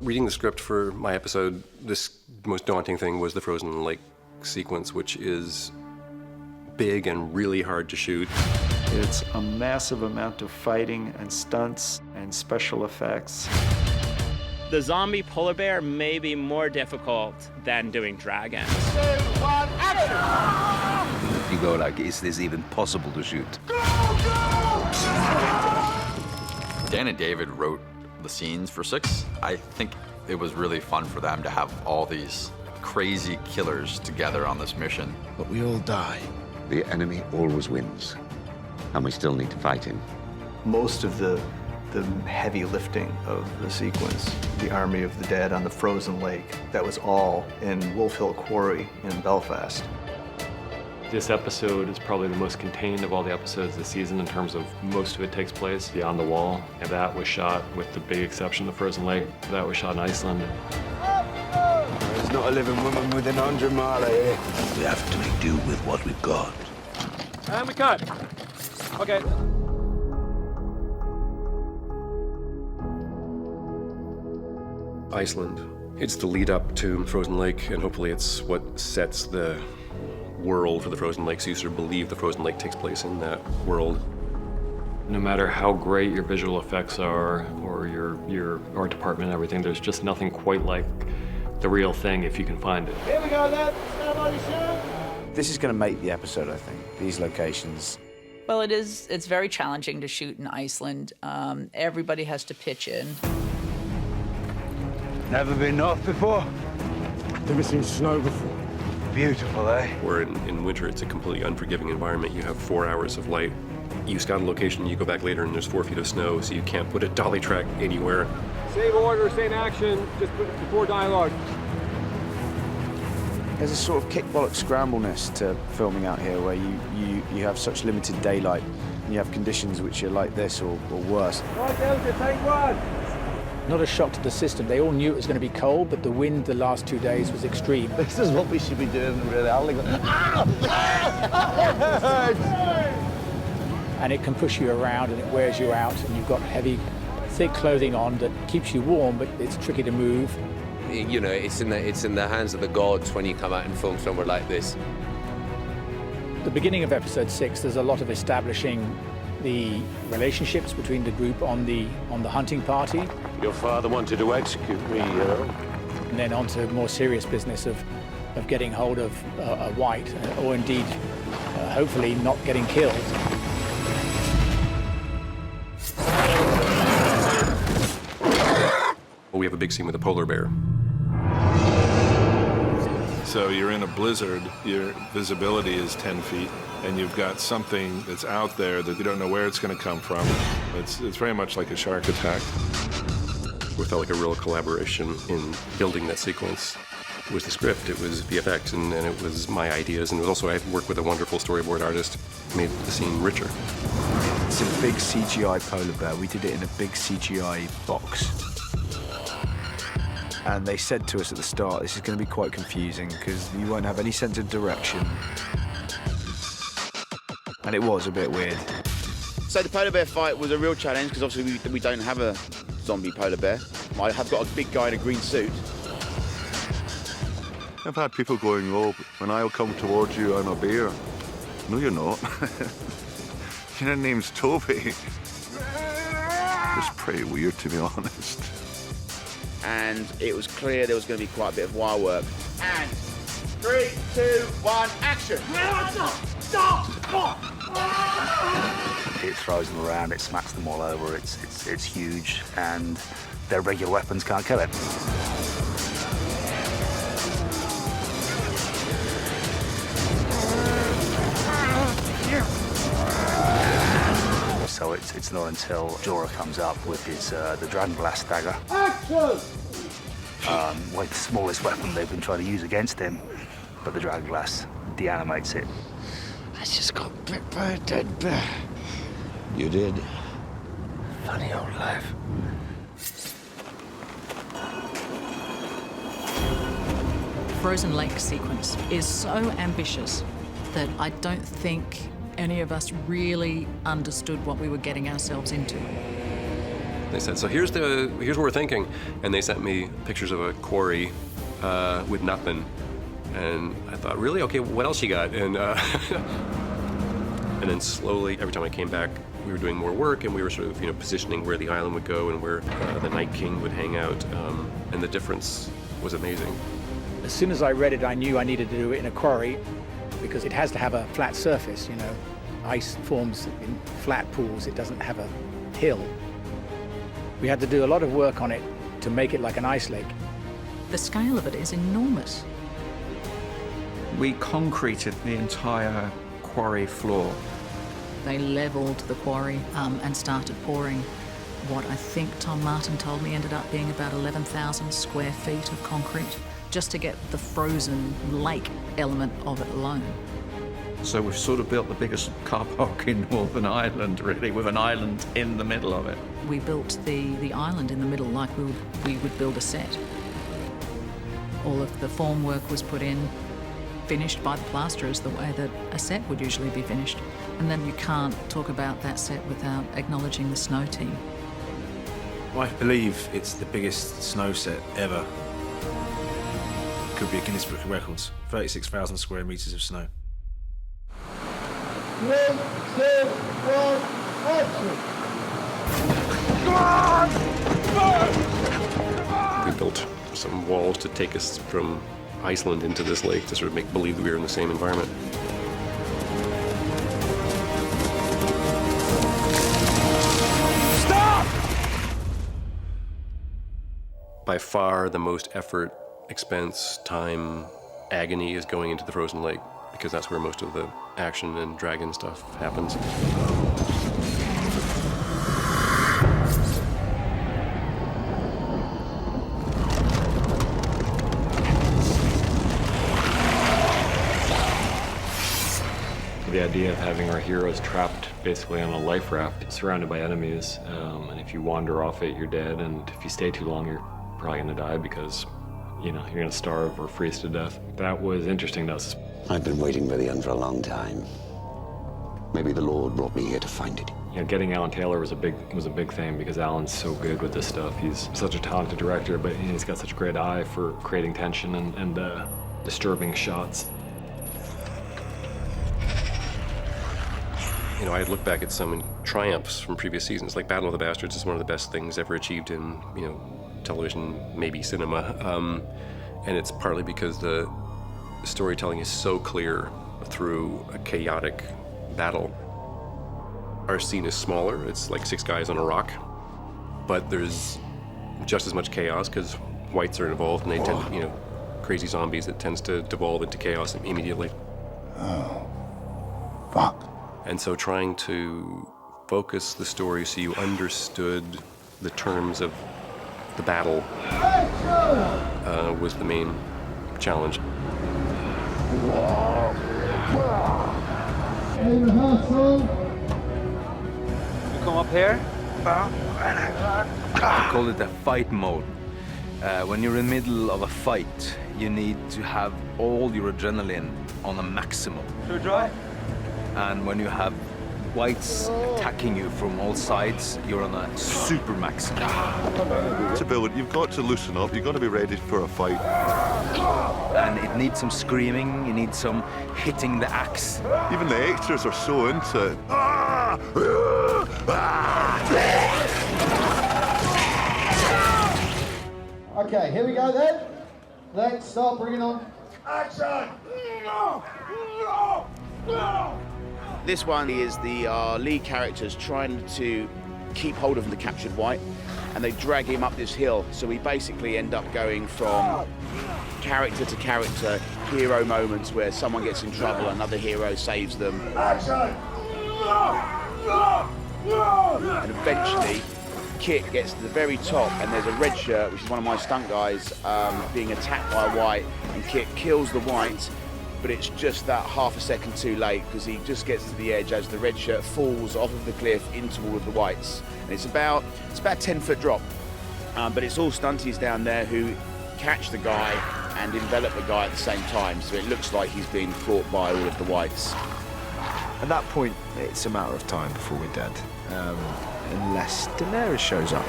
Reading the script for my episode, this most daunting thing was the frozen lake sequence, which is big and really hard to shoot. It's a massive amount of fighting and stunts and special effects. The zombie polar bear may be more difficult than doing dragons. 2, 1, action! You go like, is this even possible to shoot? Go, go! Dan and David wrote the scenes for 6. I think it was really fun for them to have all these crazy killers together on this mission. But we all die. The enemy always wins, and we still need to fight him. Most of the heavy lifting of the sequence, the Army of the Dead on the frozen lake, that was all in Wolf Hill Quarry in Belfast. This episode is probably the most contained of all the episodes this season in terms of most of it takes place beyond the wall. And that was shot, with the big exception of the frozen lake, that was shot in Iceland. There's not a living woman within 100 miles of here. We have to make do with what we've got. And we cut. Okay. Iceland. It's the lead up to Frozen Lake, and hopefully it's what sets the world for the Frozen Lake, so you sort of believe the Frozen Lake takes place in that world. No matter how great your visual effects are, or your art department and everything, there's just nothing quite like the real thing if you can find it. Here we go, lads. Stand by your shoot. This is going to make the episode, I think. These locations. Well, it's very challenging to shoot in Iceland. Everybody has to pitch in. Never been north before? Never seen snow before. Beautiful, eh? Where in winter it's a completely unforgiving environment. You have 4 hours of light. You scout a location, you go back later, and there's 4 feet of snow, so you can't put a dolly track anywhere. Same order, same action, just before dialogue. There's a sort of kick-bollock scrambleness to filming out here where you have such limited daylight and you have conditions which are like this or worse. Right, Delta, take 1. Not a shock to the system. They all knew it was going to be cold, but the wind the last 2 days was extreme. This is what we should be doing in reality. And it can push you around and it wears you out, and you've got heavy, thick clothing on that keeps you warm, but it's tricky to move. You know, it's in the hands of the gods when you come out and film somewhere like this. The beginning of episode 6, there's a lot of establishing the relationships between the group on the hunting party. Your father wanted to execute me, you know. And then on to more serious business of getting hold of a white, or indeed, hopefully not getting killed. We have a big scene with a polar bear. So you're in a blizzard, your visibility is 10 feet, and you've got something that's out there that you don't know where it's going to come from. It's very much like a shark attack. We felt like a real collaboration in building that sequence. It was the script, it was VFX, and it was my ideas, and it was also, I worked with a wonderful storyboard artist, made the scene richer. It's a big CGI polar bear. We did it in a big CGI box. And they said to us at the start, this is going to be quite confusing because you won't have any sense of direction. And it was a bit weird. So the polar bear fight was a real challenge because obviously we don't have a zombie polar bear. I have got a big guy in a green suit. I've had people going, oh, when I'll come towards you on a bear. No, you're not. Your name's Toby. It's pretty weird, to be honest. And it was clear there was going to be quite a bit of wire work. And 3, 2, 1, action! Stop! It throws them around, it smacks them all over, it's huge, and their regular weapons can't kill it. So it's not until Jorah comes up with his the Dragon Glass dagger. Action! Like the smallest weapon they've been trying to use against him, but the Dragon Glass deanimates it. I just got bit by a dead bear. You did. Funny old life. Frozen Lake sequence is so ambitious that I don't think any of us really understood what we were getting ourselves into. They said, so here's what we're thinking. And they sent me pictures of a quarry with nothing. And I thought, really? Okay, what else you got? And and then slowly, every time I came back, we were doing more work, and we were sort of, positioning where the island would go and where the Night King would hang out. And the difference was amazing. As soon as I read it, I knew I needed to do it in a quarry because it has to have a flat surface, Ice forms in flat pools, it doesn't have a hill. We had to do a lot of work on it to make it like an ice lake. The scale of it is enormous. We concreted the entire quarry floor. They levelled the quarry and started pouring what I think Tom Martin told me ended up being about 11,000 square feet of concrete just to get the frozen lake element of it alone. So we've sort of built the biggest car park in Northern Ireland, really, with an island in the middle of it. We built the island in the middle like we would build a set. All of the formwork was put in, finished by the plasterers the way that a set would usually be finished. And then you can't talk about that set without acknowledging the snow team. I believe it's the biggest snow set ever. Could be a Guinness Book of Records. 36,000 square meters of snow. 3, 2, 1, action! We built some walls to take us from Iceland into this lake to sort of make believe that we were in the same environment. Stop! By far, the most effort, expense, time, agony is going into the frozen lake because that's where most of the action and dragon stuff happens. The idea of having our heroes trapped basically on a life raft, surrounded by enemies, and if you wander off it, you're dead, and if you stay too long, you're probably gonna die because, you're gonna starve or freeze to death. That was interesting to us. I've been waiting for the end for a long time. Maybe the Lord brought me here to find it. Getting Alan Taylor was a big thing because Alan's so good with this stuff. He's such a talented director, but he's got such a great eye for creating tension and disturbing shots. I look back at some triumphs from previous seasons, like Battle of the Bastards is one of the best things ever achieved in, television, maybe cinema. And it's partly because the storytelling is so clear through a chaotic battle. Our scene is smaller, it's like 6 guys on a rock, but there's just as much chaos because whites are involved and they tend, crazy zombies that tends to devolve into chaos immediately. Oh, fuck. And so trying to focus the story so you understood the terms of the battle was the main challenge. You come up here. I call it a fight mode. When you're in the middle of a fight, you need to have all your adrenaline on a maximum. Too dry? And when you have whites attacking you from all sides, you're on a super maximum. To build it, you've got to loosen up. You've got to be ready for a fight. And it needs some screaming. You need some hitting the axe. Even the extras are so into it. Okay, here we go then. Let's start bringing on action! This one is the lead characters trying to keep hold of the captured white, and they drag him up this hill. So we basically end up going from character to character, hero moments where someone gets in trouble, another hero saves them. Action! And eventually, Kit gets to the very top, and there's a red shirt, which is one of my stunt guys, being attacked by a white, and Kit kills the white, but it's just that half a second too late because he just gets to the edge as the red shirt falls off of the cliff into all of the whites. And it's about a 10-foot drop, but it's all stunties down there who catch the guy and envelop the guy at the same time, so it looks like he's being fought by all of the whites. At that point, it's a matter of time before we're dead. unless Daenerys shows up.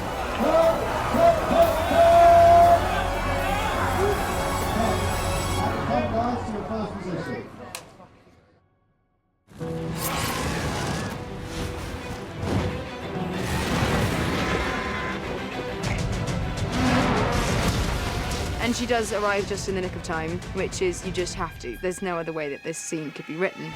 Come guys to your first position. And she does arrive just in the nick of time, which is, you just have to. There's no other way that this scene could be written.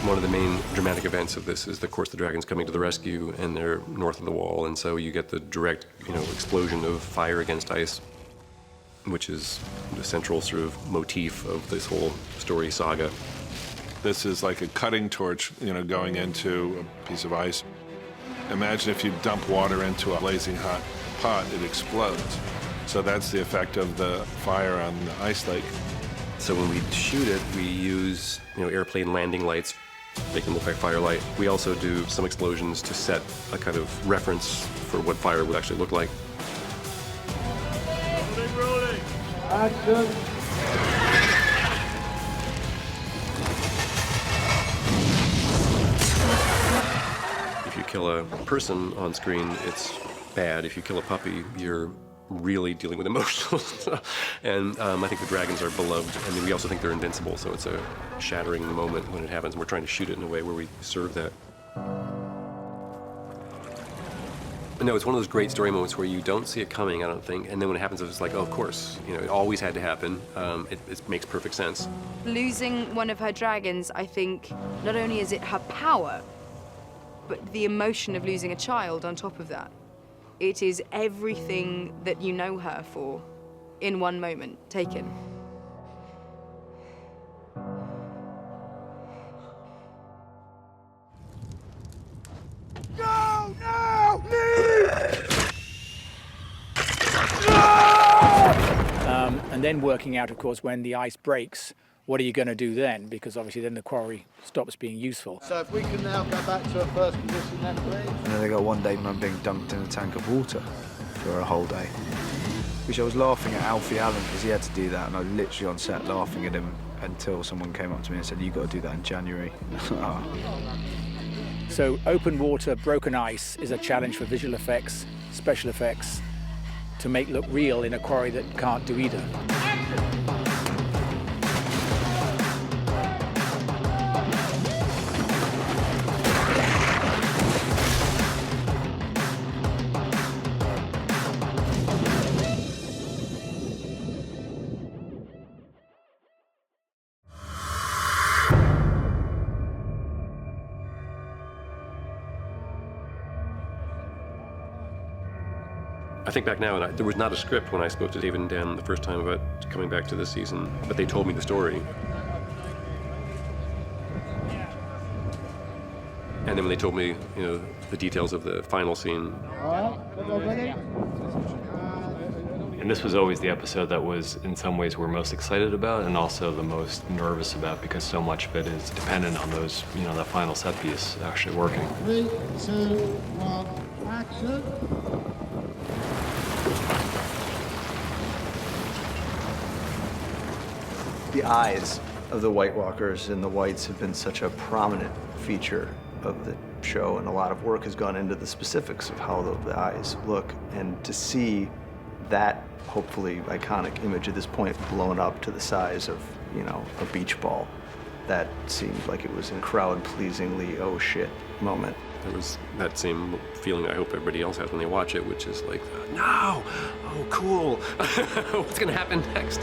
One of the main dramatic events of this is, of course, the dragons coming to the rescue, and they're north of the wall, and so you get the direct, explosion of fire against ice, which is the central sort of motif of this whole story saga. This is like a cutting torch, going into a piece of ice. Imagine if you dump water into a blazing hot pot, it explodes. So that's the effect of the fire on the ice lake. So when we shoot it, we use, airplane landing lights. They can look like firelight. We also do some explosions to set a kind of reference for what fire would actually look like. Rolling. Action. If you kill a person on screen, it's bad. If you kill a puppy, you're really dealing with emotional stuff. And I think the dragons are beloved. I mean, we also think they're invincible, so it's a shattering moment when it happens, and we're trying to shoot it in a way where we serve that. No, it's one of those great story moments where you don't see it coming, I don't think, and then when it happens, it's like, oh, of course, it always had to happen. It makes perfect sense. Losing one of her dragons, I think, not only is it her power, but the emotion of losing a child on top of that. It is everything that you know her for in one moment, taken. No! No! Leave! And then working out, of course, when the ice breaks, what are you going to do then? Because obviously then the quarry stops being useful. So if we can now go back to a first position then, please. And then they got one day man being dunked in a tank of water for a whole day. Which I was laughing at Alfie Allen because he had to do that, and I was literally on set laughing at him until someone came up to me and said, "You got to do that in January." So open water, broken ice is a challenge for visual effects, special effects, to make look real in a quarry that can't do either. I think back now, and there was not a script when I spoke to David and Dan the first time about coming back to this season, but they told me the story. And then when they told me, the details of the final scene. And this was always the episode that was, in some ways, we're most excited about and also the most nervous about, because so much of it is dependent on those, that final set piece actually working. 3, 2, 1, action. The eyes of the White Walkers and the Whites have been such a prominent feature of the show, and a lot of work has gone into the specifics of how the eyes look. And to see that hopefully iconic image at this point blown up to the size of, a beach ball, that seemed like it was a crowd-pleasingly oh shit moment. There was that same feeling I hope everybody else has when they watch it, which is like, no, oh cool, what's gonna happen next?